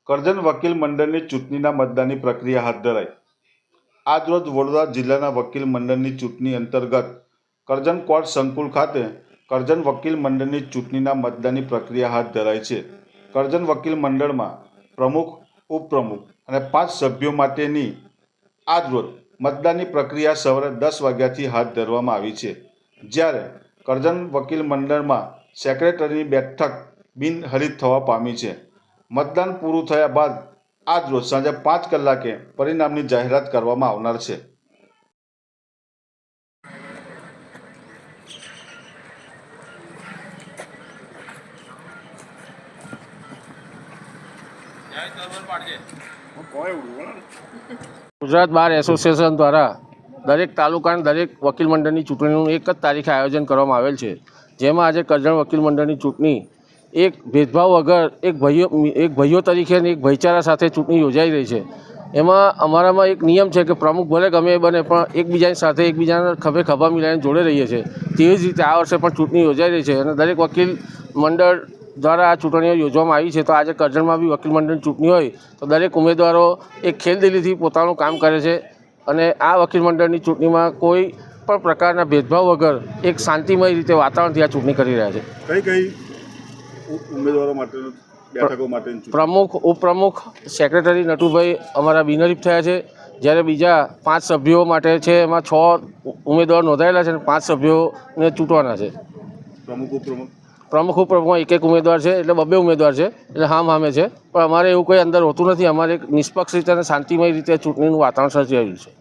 કરજણ વકીલ મંડળની ચૂંટણીના મતદાનની પ્રક્રિયા હાથ ધરાઈ। આજરોજ વડોદરા જિલ્લાના વકીલ મંડળની ચૂંટણી અંતર્ગત કરજણ કોર્ટ સંકુલ ખાતે કરજણ વકીલ મંડળની ચૂંટણીના મતદાનની પ્રક્રિયા હાથ ધરાઈ છે। કરજણ વકીલ મંડળમાં પ્રમુખ, ઉપપ્રમુખ અને 5 સભ્યો માટેની આજરોજ મતદાનની પ્રક્રિયા સવારે 10 વાગ્યાથી હાથ ધરવામાં આવી છે, જ્યારે કરજણ વકીલ મંડળમાં સેક્રેટરીની બેઠક બિનહરીફ થવા પામી છે। મતદાન પૂરું થયા બાદ આજરોજ સાંજે 5 કલાકે પરિણામની જાહેરાત કરવામાં આવનાર છે। ગુજરાત બાર એસોસિએશન દ્વારા દરેક તાલુકાના દરેક વકીલ મંડળની ચૂંટણીનું એક જ તારીખે આયોજન કરવામાં આવેલ છે, જેમાં આજે કરજણ વકીલ મંડળની ચૂંટણી એક ભેદભાવ વગર એક ભાઈઓ તરીકે અને એક ભાઈચારા સાથે ચૂંટણી યોજાઈ રહી છે। એમાં અમારામાં એક નિયમ છે કે પ્રમુખ ભલે ગમે બને પણ એકબીજાની સાથે એકબીજાના ખભે ખભા મિલાવીને જોડે રહીએ છીએ। તેવી જ રીતે આ વર્ષે પણ ચૂંટણી યોજાઈ રહી છે અને દરેક વકીલ મંડળ દ્વારા આ ચૂંટણીઓ યોજવામાં આવી છે। તો આજે કરજણમાં બી વકીલ મંડળની ચૂંટણી હોય તો દરેક ઉમેદવારો એક ખેલદિલીથી પોતાનું કામ કરે છે અને આ વકીલ મંડળની ચૂંટણીમાં કોઈ પણ પ્રકારના ભેદભાવ વગર એક શાંતિમય રીતે વાતાવરણથી આ ચૂંટણી કરી રહ્યા છે। કઈ ઉમેદવારો માટે બેઠકો માટે પ્રમુખ, ઉપપ્રમુખ, સેક્રેટરી નટુભાઈ અમારા બિનહરીફ થયા છે, જ્યારે બીજા 5 સભ્યો માટે છે એમાં 6 ઉમેદવાર નોંધાયેલા છે અને 5 સભ્યોને ચૂંટવાના છે। પ્રમુખ ઉપપ્રમુખમાં એક ઉમેદવાર છે, એટલે 2 ઉમેદવાર છે, એટલે હામે છે, પણ અમારે એવું કોઈ અંદર હોતું નથી। અમારે એક નિષ્પક્ષ રીતે અને શાંતિમય રીતે ચૂંટણીનું વાતાવરણ સર્જાયું છે।